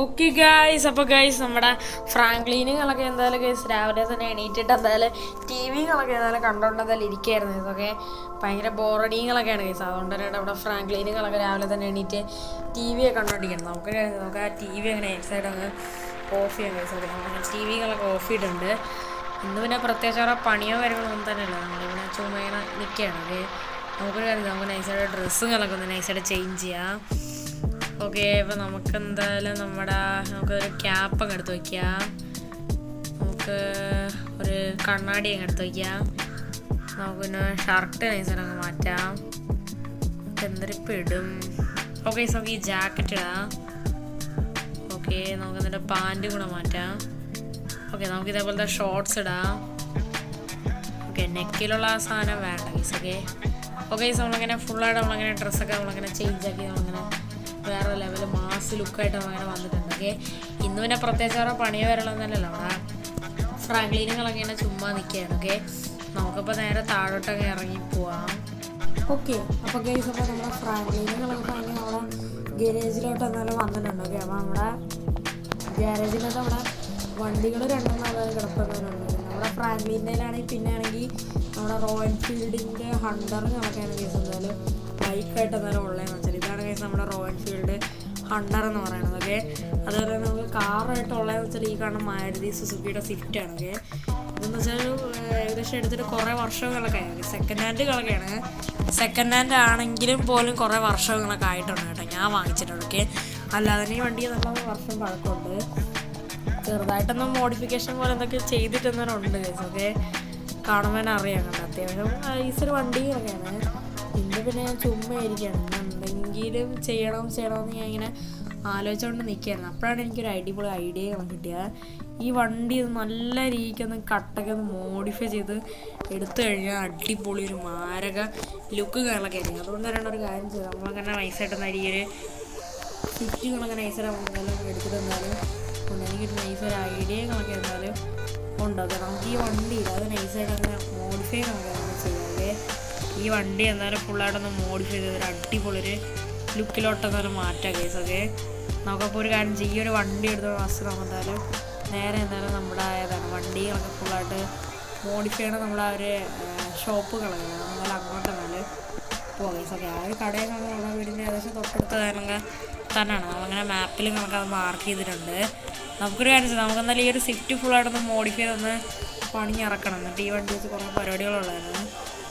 Okay guys, അപ്പോൾ guys നമ്മുടെ ഫ്രാങ്ക്ലിനുകളൊക്കെ എന്തായാലും ഗൈസ് രാവിലെ തന്നെ എണീറ്റിട്ട് എന്തായാലും ടി വികളൊക്കെ എന്തായാലും കണ്ടുകൊണ്ട് എന്തായാലും ഇരിക്കുകയായിരുന്നു. ഇതൊക്കെ ഭയങ്കര ബോറടിങ്ങളൊക്കെയാണ് ഗൈസ്. അതുകൊണ്ട് തന്നെ ഇവിടെ ഫ്രാങ്ക്ലിനുകളൊക്കെ രാവിലെ തന്നെ എണീറ്റ് ടി വിയൊക്കെ കണ്ടുകൊണ്ടിരിക്കണം. നമുക്ക് ആ ടി വി അങ്ങനെ എക്സൈഡ് അങ്ങ് ഓഫ് ചെയ്യാൻ ഗൈസ്. ഓക്കെ, നമ്മൾ ടി വികളൊക്കെ ഓഫ് ചെയ്തിട്ടുണ്ട്. ഇന്ന് പിന്നെ പ്രത്യേകിച്ച് അവരുടെ പണിയോ കാര്യങ്ങളൊന്നും തന്നെയല്ല, നമ്മളിങ്ങനെ ചുമ്മാ ഇങ്ങനെ നിൽക്കുകയാണ്. ഓക്കെ, നമുക്കൊരു കാര്യം, നമുക്ക് നൈസായിട്ട് ഡ്രസ്സുകളൊക്കെ ഒന്ന് നൈസായിട്ട് ചേഞ്ച് ചെയ്യാം. ഓക്കെ, അപ്പോൾ നമുക്ക് എന്തായാലും നമുക്കൊരു ക്യാപ്പൊക്കെ എടുത്ത് വയ്ക്കാം. നമുക്ക് ഒരു കണ്ണാടി അങ്ങ് എടുത്ത് വയ്ക്കാം. നമുക്ക് പിന്നെ ഷർട്ട് നൈസായിട്ട് അങ്ങ് മാറ്റാം. എന്തൊരിപ്പം ഇടും. ഓക്കെ, നമുക്ക് ഈ ജാക്കറ്റ് ഇടാം. ഓക്കെ, നമുക്ക് എന്നിട്ട് പാൻറ് കൂടെ മാറ്റാം. ഓക്കെ, നമുക്ക് ഇതേപോലത്തെ ഷോർട്സ് ഇടാം. ഓക്കെ, നെക്കിലുള്ള ആ സാധനം വേണ്ട ഗൈസ്. ഓക്കെ, നമ്മളിങ്ങനെ ഫുള്ളായിട്ട് നമ്മളങ്ങനെ ഡ്രസ്സൊക്കെ നമ്മളങ്ങനെ ചേഞ്ച് ആക്കി നമ്മളിങ്ങനെ വേറെ ലെവൽ മാസ് ലുക്കായിട്ട് നമ്മളങ്ങനെ വന്നിട്ടുണ്ട്. ഓക്കെ, ഇന്ന് പിന്നെ പ്രത്യേകിച്ച് വേറെ പണിയോ വരണമെന്നല്ലല്ലോ, അവിടെ ഫ്രാങ്ക്ലിനുകളൊക്കെ ഇങ്ങനെ ചുമ്മാ നിൽക്കുകയാണ്. ഓക്കെ, നമുക്കിപ്പോൾ നേരെ താഴോട്ടൊക്കെ ഇറങ്ങി പോവാം. ഓക്കെ, അപ്പോൾ ഗൈസ്, അപ്പോൾ നമ്മുടെ ഫ്രാങ്ക്ലിനുകളൊക്കെ കഴിഞ്ഞ് നമ്മുടെ ഗാരേജിലോട്ട് എന്തായാലും വന്നിട്ടുണ്ട്. ഓക്കെ, അപ്പോൾ നമ്മുടെ ഗാരേജിലോട്ട് അവിടെ വണ്ടികൾ രണ്ടെണ്ണം കിടക്കുന്നവരുണ്ട്. നമ്മുടെ ഫ്രാങ്ക്ലിൻ്റെയിലാണെങ്കിൽ പിന്നെ ആണെങ്കിൽ നമ്മുടെ റോയൽ എൻഫീൽഡിൻ്റെ ഹണ്ടറിനൊക്കെയാണ് കേസ് എന്തായാലും ബൈക്കായിട്ട് എന്തായാലും ഉള്ളതെന്ന് വെച്ചാൽ ഇതാണ് കേസ് നമ്മുടെ റോയൽ എൻഫീൽഡ് ഹണ്ടർ എന്ന് പറയുന്നത്. ഓക്കെ, അതുപോലെ തന്നെ നമുക്ക് കാറായിട്ട് ഉള്ളതെന്ന് വെച്ചാൽ ഈ കാണുന്ന മാരുതി സുസുക്കിയുടെ സ്വിഫ്റ്റാണ്. ഓക്കെ, ഇതെന്ന് വെച്ചാൽ ഏകദേശം എടുത്തിട്ട് കുറേ വർഷങ്ങളൊക്കെ ആയി. സെക്കൻഡ് ഹാൻഡുകളൊക്കെയാണ്, സെക്കൻഡ് ഹാൻഡ് ആണെങ്കിലും പോലും കുറേ വർഷങ്ങളൊക്കെ ആയിട്ടുണ്ട് കേട്ടോ ഞാൻ വാങ്ങിച്ചിട്ടുണ്ട്. ഓക്കെ, അല്ലാതെ ഈ വണ്ടി നല്ല വർഷം പഴക്കമുണ്ട്. ചെറുതായിട്ടൊന്നും മോഡിഫിക്കേഷൻ പോലെ എന്തൊക്കെ ചെയ്തിട്ടെന്നാലുണ്ട് കേസ്. ഓക്കെ, കാണുമ്പോൾ തന്നെ അറിയാം കേട്ടോ, അത്യാവശ്യം ഈസൊരു വണ്ടികളൊക്കെയാണ്. ഇന്ന് പിന്നെ ഞാൻ ചുമ്മാ ഇരിക്കുകയാണ്, എന്തെങ്കിലും ചെയ്യണമെന്ന് ഞാൻ ഇങ്ങനെ ആലോചിച്ചുകൊണ്ട് നിൽക്കുകയായിരുന്നു. അപ്പോഴാണ് എനിക്കൊരു അടിപൊളി ഐഡിയ കിട്ടിയത്. ഈ വണ്ടി നല്ല രീതിക്കൊന്ന് കട്ടൊക്കെ ഒന്ന് മോഡിഫൈ ചെയ്ത് എടുത്തു കഴിഞ്ഞാൽ അടിപൊളി ഒരു മാരക ലുക്ക് കാര്യങ്ങളൊക്കെ ആയിരിക്കും. അതുകൊണ്ട് തന്നെയാണ് ഒരു കാര്യം ചെയ്തത്, നമ്മളങ്ങനെ നൈസായിട്ട് ഈ ഒരു സ്വിഫ്റ്റുകളൊക്കെ നൈസായിട്ട് നമ്മളെന്തായാലും എടുത്തിട്ട് എന്തായാലും എനിക്കൊരു നൈസൊരു ഐഡിയകളൊക്കെ എന്തായാലും ഉണ്ടാക്കുക. നമുക്ക് ഈ വണ്ടി അത് നൈസായിട്ട് അങ്ങനെ മോഡിഫൈ നമുക്ക് ചെയ്യാതെ ഈ വണ്ടി എന്തായാലും ഫുള്ളായിട്ടൊന്ന് മോഡിഫൈ ചെയ്തൊരു അടിപൊളിയൊരു ലുക്കിലോട്ട് എന്തായാലും മാറ്റാം കേസ്. ഓക്കെ, നമുക്കപ്പോൾ ഒരു കാര്യം ചെയ്യും, ഈ ഒരു വണ്ടി എടുത്ത ഫസ്റ്റ് നമുക്ക് എന്തായാലും നേരെ എന്തായാലും നമ്മുടെ ഏതാണ് വണ്ടികളൊക്കെ ഫുള്ളായിട്ട് മോഡിഫൈ ചെയ്യണം. നമ്മുടെ ആ ഒരു ഷോപ്പുകളൊക്കെ എന്നാലും അങ്ങോട്ട് എന്നാലും പോകാം കേസ്. ഓക്കെ, ആ ഒരു കടയിൽ നമ്മുടെ വീടിൻ്റെ ഏകദേശം തൊട്ടടുത്ത കാര്യങ്ങൾ തന്നെയാണ്. നമ്മളങ്ങനെ മാപ്പിൽ നമുക്കത് മാർക്ക് ചെയ്തിട്ടുണ്ട്. നമുക്കൊരു കാര്യം ചെയ്യാം, നമുക്കെന്തായാലും ഈ ഒരു സ്വിഫ്റ്റ് ഫുള്ളായിട്ടൊന്ന് മോഡിഫൈ ചെയ്തൊന്ന് പണിയിറക്കണം. എന്നിട്ട് ഈ വണ്ടി വെച്ച് കുറേ പരിപാടികളുള്ളായിരുന്നു.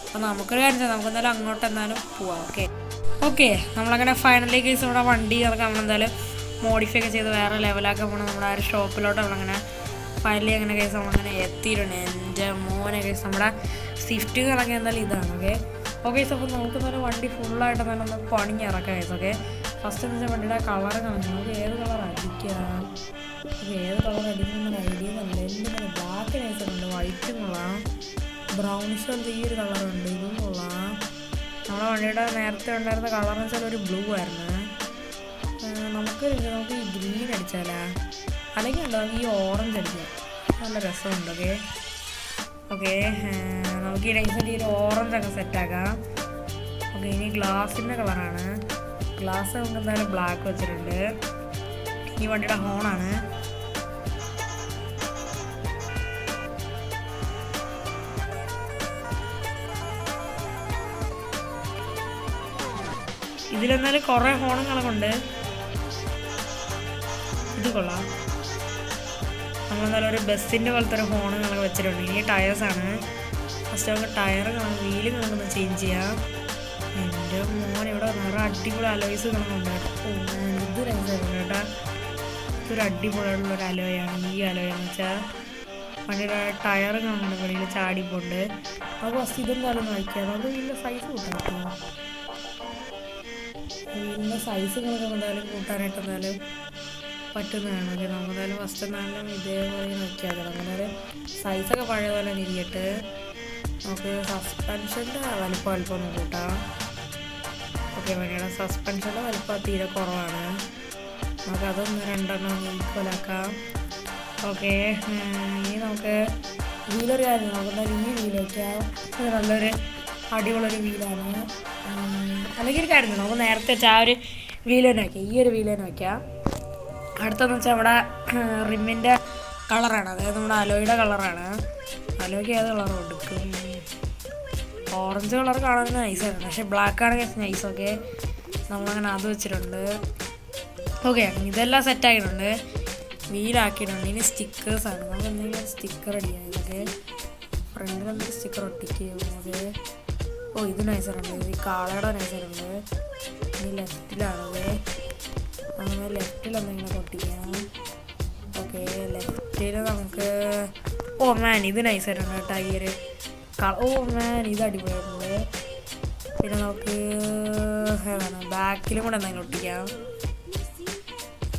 അപ്പോൾ നമുക്കൊരു കാര്യം ചെയ്യാം, നമുക്കെന്തായാലും അങ്ങോട്ട് എന്നാലും പോവാം. ഓക്കെ, നമ്മളങ്ങനെ ഫൈനലി കേസ് നമ്മുടെ വണ്ടി അതൊക്കെ നമ്മളെന്തായാലും മോഡിഫൈ ഒക്കെ ചെയ്ത് വേറെ ലെവലാക്കാൻ പോകണം. നമ്മുടെ ആ ഒരു ഷോപ്പിലോട്ട് നമ്മളങ്ങനെ ഫൈനലി അങ്ങനെ കേസ് നമ്മളങ്ങനെ എത്തിയിട്ടുണ്ട്. എൻ്റെ മോനെ കേസ് നമ്മുടെ സ്വിഫ്റ്റുകളൊക്കെ എന്തായാലും ഇതാണ്. ഓക്കെ, അപ്പോൾ നമുക്ക് തന്നെ വണ്ടി ഫുള്ളായിട്ട് തന്നെ ഒന്ന് പണിയിറക്കാം കേസ്. ഓക്കെ, ഫസ്റ്റ് എന്ന് വെച്ചാൽ വണ്ടിയുടെ കളർ കാണുന്നത് നമുക്ക് ഏത് കളർ അടിക്കാം. ഏത് കളർ അടിക്കുന്ന ഐഡിയ നല്ല എന്തിനാണ് ബ്ലാക്ക് നൈസുണ്ട്, വൈറ്റും കൊള്ളാം, ബ്രൗണിഷ് പോലത്തെ ഈ ഒരു കളറുണ്ട്, ഇതും കൊള്ളാം. നമ്മുടെ വണ്ടിയുടെ നേരത്തെ ഉണ്ടായിരുന്ന കളർ എന്ന് വെച്ചാൽ ഒരു ബ്ലൂ ആയിരുന്നു. നമുക്ക് ഈ ഗ്രീൻ അടിച്ചാലാ, അല്ലെങ്കിൽ ഉണ്ടോ നമുക്ക് ഈ ഓറഞ്ച് അടിക്കാം, നല്ല രസമുണ്ട്. ഓക്കെ, നമുക്ക് ഈ നൈസായിട്ട് ഈ ഒരു ഓറഞ്ചൊക്കെ സെറ്റാക്കാം. ഓക്കെ, ഇനി ഗ്ലാസിൻ്റെ കളറാണ്. ഗ്ലാസ് നമുക്ക് എന്തായാലും ബ്ലാക്ക് വെച്ചിട്ടുണ്ട്. ഈ വണ്ടിയുടെ ഹോണാണ്. ഇതിലെന്നാലും കുറേ ഹോണുകളൊക്കെ ഉണ്ട്, ഇത് കൊള്ളാം. നമ്മളെന്തായാലും ഒരു ബസ്സിൻ്റെ പോലത്തെ ഒരു ഹോണുകളൊക്കെ വെച്ചിട്ടുണ്ട്. ഇനി ടയേഴ്സാണ്. ഫസ്റ്റ് നമുക്ക് ടയർ വീല് നമുക്കൊന്ന് ചേഞ്ച് ചെയ്യാം. എൻ്റെ മോൻ ഇവിടെ നിറയെ അടിപൊളി അലോയ്സ് കാണുന്നുണ്ട്. ഇത് രസമായിരുന്നു കേട്ടോ, ഇതൊരു അടിപൊളിയായിട്ടുള്ളൊരു അലോയാണ്. ഈ അലോയെന്ന് വെച്ചാൽ വണ്ടിയുടെ ടയർ കാണുന്നുണ്ട്, വെളിയിൽ ചാടിപ്പോണ്ട്. അപ്പോൾ ഫസ്റ്റ് ഇതെന്തായാലും നോക്കിയാൽ നമുക്ക് വീടിൻ്റെ സൈസ് കൂട്ടാൻ വീടിൻ്റെ സൈസുകളൊക്കെ എന്തായാലും കൂട്ടാനായിട്ട് എന്തായാലും പറ്റുന്നതാണ്. ഓക്കെ, നമുക്ക് എന്തായാലും ഫസ്റ്റ് എന്തായാലും ഇതേപോലെ നോക്കിയാൽ അങ്ങനെ ഒരു സൈസൊക്കെ പഴയ പോലെ ഇരിക്കട്ട്. നമുക്ക് സസ്പെൻഷൻ്റെ വലിപ്പം ഒന്ന് കൂട്ടാം. ഓക്കെ, വണ്ടിയുടെ സസ്പെൻഷൻ്റെ വലിപ്പം തീരെ കുറവാണ്, നമുക്കതൊന്ന് രണ്ടെണ്ണം ഈക്വലാക്കാം. ഓക്കെ, ഇനി നമുക്ക് വീലൊരു കാര്യം നമുക്കെന്തായാലും ഈ വീല് വയ്ക്കാം. നല്ലൊരു അടിപൊളിയൊരു വീലാണ്. അല്ലെങ്കിൽ ഒരു കാര്യം നമുക്ക് നേരത്തെ വെച്ചാൽ ആ ഒരു വീല് തന്നെ വയ്ക്കാം, ഈ ഒരു വീല് തന്നെ വയ്ക്കാം. അടുത്തെന്ന് വെച്ചാൽ ഇവിടെ റിമ്മിൻ്റെ കളറാണ്, അതായത് നമ്മുടെ അലോയുടെ കളറാണ്. അലോയ്ക്ക് ഏത് കളർ കൊടുക്കും? ഓറഞ്ച് കളർ കാണാൻ നൈസായിരുന്നു, പക്ഷേ ബ്ലാക്ക് ആണെങ്കിൽ നൈസൊക്കെ. നമ്മളങ്ങനെ അത് വെച്ചിട്ടുണ്ട്. ഓക്കെ, ഇതെല്ലാം സെറ്റാക്കിയിട്ടുണ്ട്, വീലാക്കിയിട്ടുണ്ട്. ഇനി സ്റ്റിക്കേഴ്സാണ്. നമുക്ക് എന്തെങ്കിലും സ്റ്റിക്കർ അടിക്കാം. ഇതൊക്കെ ഫ്രണ്ടിൽ എന്തെങ്കിലും സ്റ്റിക്കർ ഒട്ടിക്കും. ഓക്കെ, ഇത് നൈസറുണ്ട്, ഇത് ഈ കാളയുടെ നൈസറുണ്ട്. ഇനി ലെഫ്റ്റിലാണത്, അങ്ങനെ ലെഫ്റ്റിൽ എന്തെങ്കിലും ഒട്ടിക്കാം. ഓക്കെ, ലെഫ്റ്റിൽ നമുക്ക് ഇത് നൈസായിട്ടുണ്ട് കേട്ടോ. ഈ ഒരു ഇത് അടിപൊളിയായിട്ടുണ്ട്. പിന്നെ നമുക്ക് ഏതാണ് ബാക്കിലും കൂടെ എന്തെങ്കിലും ഒട്ടിക്കാം.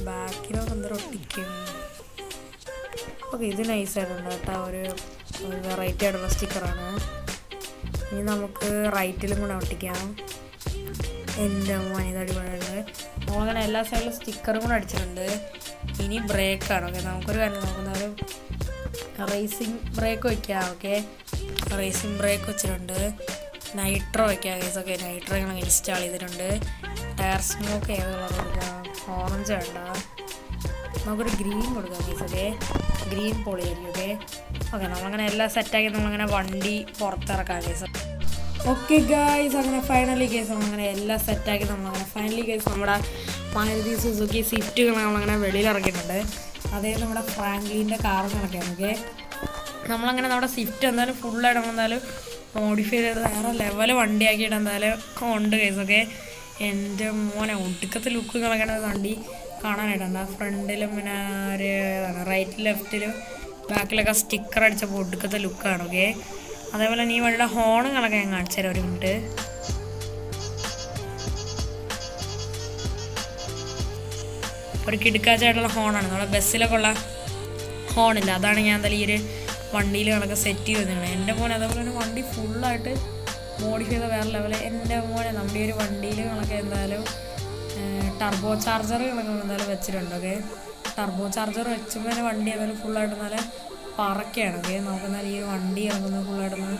ബാക്കിലും എന്തെങ്കിലും ഒട്ടിക്കും. ഓക്കെ, ഇത് നൈസായിട്ടുണ്ട് കേട്ടോ. ഒരു വെറൈറ്റി ആയിട്ടുള്ള സ്റ്റിക്കറാണ്. ഇനി നമുക്ക് റൈറ്റിലും കൂടെ ഒട്ടിക്കാം. എൻ്റെ ഇത് അടിപൊളിയായിട്ടുണ്ട്. നമ്മളങ്ങനെ എല്ലാ സൈഡിലും സ്റ്റിക്കറും കൂടെ അടിച്ചിട്ടുണ്ട്. ഇനി ബ്രേക്കാണ്. ഓക്കെ, നമുക്കൊരു കാര്യം നോക്കുന്നാലും റേസിംഗ് ബ്രേക്ക് വയ്ക്കാം. ഓക്കെ, റേസിംഗ് ബ്രേക്ക് വെച്ചിട്ടുണ്ട്. നൈട്രോ വയ്ക്കാം ഗൈസ്. ഓക്കെ, നൈട്രോ ഞങ്ങൾ ഇൻസ്റ്റാൾ ചെയ്തിട്ടുണ്ട്. ടയർ സ്മോക്ക് ഏത് കളർ കൊടുക്കാം? ഓറഞ്ച് വേണ്ട, നമുക്കൊരു ഗ്രീൻ കൊടുക്കാം ഗൈസ്. ഓക്കെ, ഗ്രീൻ പൊളി ആയിരിക്കും. ഓക്കെ, നമ്മളങ്ങനെ എല്ലാം സെറ്റാക്കി നമ്മളങ്ങനെ വണ്ടി പുറത്തിറക്കാം ഗൈസ്. ഓക്കെ ഗൈസ്, അങ്ങനെ ഫൈനലി ഗൈസ് നമ്മളങ്ങനെ എല്ലാം സെറ്റാക്കി നമ്മളങ്ങനെ ഫൈനലി ഗൈസ് നമ്മുടെ മാരുതി സുസുക്കി സ്വിഫ്റ്റുകൾ നമ്മളങ്ങനെ വെളിയിലിറക്കിയിട്ടുണ്ട്. അതായത് നമ്മുടെ ഫ്രാങ്ക്ലിൻ്റെ കാറുകളൊക്കെയാണ്. ഓക്കെ, നമ്മളങ്ങനെ നമ്മുടെ സ്വിഫ്റ്റ് എന്തായാലും ഫുള്ളായിട്ട് നമ്മളെന്തായാലും മോഡിഫൈ ചെയ്ത് വേറെ ലെവൽ വണ്ടിയാക്കിയിട്ട് എന്തായാലും ഉണ്ട് ഗൈസ്. ഓക്കെ, എൻ്റെ മോനെ ഒടുക്കത്തെ ലുക്കുകളൊക്കെയാണ് വണ്ടി കാണാനായിട്ടുണ്ട്. ഫ്രണ്ടിലും പിന്നെ ഒരു റൈറ്റ് ലെഫ്റ്റിലും ബാക്കിലൊക്കെ സ്റ്റിക്കർ അടിച്ചപ്പോൾ ഒടുക്കത്തെ ലുക്കാണ്. ഓക്കെ, അതേപോലെ ഈ വണ്ടിയുടെ ഹോണുകളൊക്കെ ഞാൻ കാണിച്ചു തരാം, ഒരു മിനിറ്റ്. ഒരു കിടുക്കാച്ചായിട്ടുള്ള ഹോണാണ്, നമ്മുടെ ബസ്സിലൊക്കെ ഉള്ള ഹോണില്ല, അതാണ് ഞാൻ എന്തായാലും ഈ ഒരു വണ്ടിയിൽ കണക്കെ സെറ്റ് ചെയ്തിരുന്നത്. എൻ്റെ മോനെ അതേപോലെ തന്നെ വണ്ടി ഫുള്ളായിട്ട് മോഡിഫൈ ചെയ്ത വേറെ ലെവല്. എൻ്റെ മോനെ നമ്മുടെ ഈ ഒരു വണ്ടിയിൽ കണക്കെ എന്തായാലും ടർബോ ചാർജറുകളൊക്കെ എന്തായാലും വെച്ചിട്ടുണ്ട്. ഓക്കെ, ടർബോ ചാർജർ വെച്ചപ്പോൾ തന്നെ വണ്ടി എന്തായാലും ഫുള്ളായിട്ട് നല്ല പറക്കുകയാണ്. ഓക്കെ, നമുക്കെന്തായാലും ഈ വണ്ടി ഇറങ്ങുന്നത് ഫുള്ളായിട്ടൊന്ന്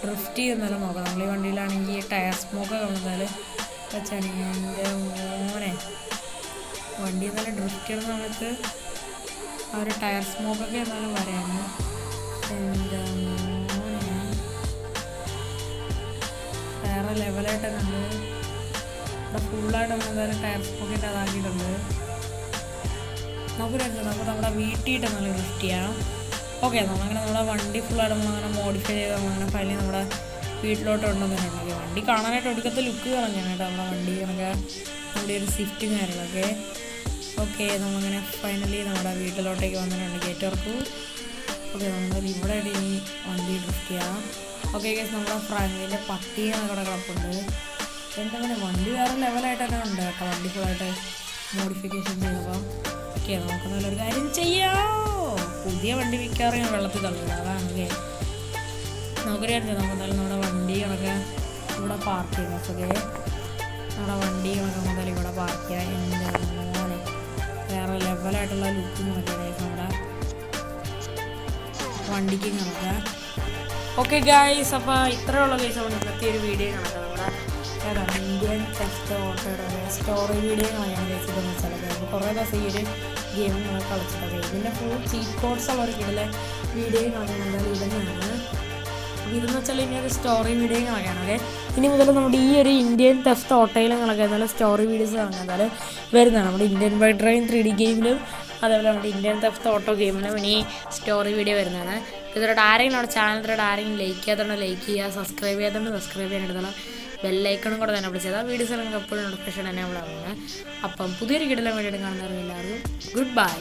ഡ്രിഫ്റ്റ് ചെയ്യുന്നതായാലും നോക്കാം. നമ്മൾ ഈ വണ്ടിയിലാണെങ്കിൽ ടയർ സ്മോക്ക് എന്തായാലും വെച്ചാണ്. എൻ്റെ മോനെ വണ്ടി എന്തായാലും ഡ്രിഫ്റ്റ് ചെയ്യുന്ന സമയത്ത് ആ ഒരു ടയർ സ്മോക്കൊക്കെ എന്തായാലും വരാണ്. എൻ്റെ മോനെ വേറെ ലെവലായിട്ട് നമ്മൾ ഇവിടെ ഫുള്ളായിട്ട് നമ്മൾ എന്തായാലും ടയർ സ്മോക്കിൻ്റെ അതാക്കിയിട്ടുണ്ട്. നമുക്ക് നമ്മുടെ വീട്ടിയിട്ട് നമ്മൾ ഡ്രിഫ്റ്റ് ചെയ്യാം. ഓക്കെ, നമ്മളങ്ങനെ നമ്മുടെ വണ്ടി ഫുള്ളായിട്ട് നമ്മളങ്ങനെ മോഡിഫൈ ചെയ്ത് നമ്മളങ്ങനെ ഫൈനലി നമ്മുടെ വീട്ടിലോട്ട് കൊണ്ടുവന്നിട്ടുണ്ടെങ്കിൽ വണ്ടി കാണാനായിട്ട് ഒടുക്കത്തെ ലുക്ക് കളഞ്ഞാണ് കേട്ടോ നമ്മുടെ വണ്ടി കണക്കെ നമ്മുടെ ഒരു സ്വിഫ്റ്റും കാര്യങ്ങളൊക്കെ. ഓക്കെ, നമ്മളങ്ങനെ ഫൈനലി നമ്മുടെ വീട്ടിലോട്ടേക്ക് വന്നിട്ടുണ്ട്, ഗേറ്റ് വർക്ക്. ഓക്കെ, നമ്മൾ ഇവിടെ ഇനി വണ്ടി ഡ്രിഫ്റ്റ് ചെയ്യാം. ഓക്കെ ഗൈസ്, നമ്മുടെ ഫ്രണ്ടിൻ്റെ പട്ടിക അവിടെ കിടപ്പുണ്ട്. എന്താ പറയുക, വണ്ടി വേറെ ലെവലായിട്ട് തന്നെ ഉണ്ട് കേട്ടോ. വണ്ടി ഫുള്ളായിട്ട് മോഡിഫിക്കേഷൻ ചെയ്തപ്പോൾ. ഓക്കെ, നമുക്ക് നല്ലൊരു കാര്യം ചെയ്യാം. പുതിയ വണ്ടി വിൽക്കാറ് ഞാൻ വെള്ളത്തിൽ തള്ളില്ല, അതാണ്. ഓക്കെ, നമുക്കൊരു കാര്യം നമുക്ക് എന്തായാലും നമ്മുടെ വണ്ടി കണക്കെ ഇവിടെ പാർക്ക് ചെയ്യാം. ഓക്കെ, നമ്മുടെ വണ്ടി കണക്കെ മുതൽ ഇവിടെ പാർക്ക് ചെയ്യാം. എൻ്റെ മോനെ വേറെ ലെവലായിട്ടുള്ള ലുക്കും നോക്കിയാൽ നമ്മുടെ വണ്ടിക്ക് കണക്കാം. ഓക്കെ ഗൈസ്, അപ്പോൾ ഇത്രയുള്ള ഗൈസ് അവിടെ ഇന്നത്തെ ഒരു വീഡിയോ കണക്കാം. നമ്മുടെ ഇന്ത്യൻ ടെസ്റ്റ് ഓട്ടോയുടെ സ്റ്റോറി വീഡിയോ കാണാൻ കഴിച്ചതെന്ന് വെച്ചാൽ അപ്പോൾ കുറേ ദിവസം ഈ ഒരു ഗെയിം നമ്മൾ കളിച്ചിട്ടൊക്കെ ഇതിൻ്റെ ഫുൾ ചീറ്റ് കോഡ്സ് ഉള്ള ഒരു ഇതിലെ വീഡിയോ കാണാൻ എന്തായാലും ഇതെന്നാണ്. ഇതെന്ന് വെച്ചാൽ ഇനി ഒരു സ്റ്റോറി വീഡിയോ കാണാനാണ്. ഓക്കെ, ഇനി മുതൽ നമ്മുടെ ഈ ഒരു ഇന്ത്യൻ ടെസ്റ്റ് ഓട്ടോയിലും കണക്കെ എന്തായാലും സ്റ്റോറി വീഡിയോസ് കാണാൻ എന്തായാലും വരുന്നതാണ്. നമ്മുടെ ഇന്ത്യൻ ബൈക്ക് ഡ്രൈവിംഗ് 3D ഗെയിമിലും അതേപോലെ നമ്മുടെ ഇന്ത്യൻ ടെസ്റ്റ് ഓട്ടോ ഗെയിമിലും ഇനി സ്റ്റോറി വീഡിയോ വരുന്നതാണ്. ഇതിലൂടെ ആരെങ്കിലും നമ്മുടെ ചാനലിലൂടെ ആരെങ്കിലും ലൈക്ക് ചെയ്യാത്തതുകൊണ്ട് ലൈക്ക് ചെയ്യുക, സബ്സ്ക്രൈബ് ചെയ്യാത്തതുകൊണ്ട് സബ്സ്ക്രൈബ് ചെയ്യാൻ എടുത്തുള്ള ബെല്ലൈക്കണും കൂടെ തന്നെ വിളിച്ചത് വീഡിയോസ് എല്ലാം എപ്പോഴും നോട്ടിഫിക്കേഷൻ തന്നെ നമ്മളാണ്. അപ്പം പുതിയൊരു കിടലം വേണ്ടിയിട്ട് കാണുന്നവരെല്ലാവരും ഗുഡ് ബൈ.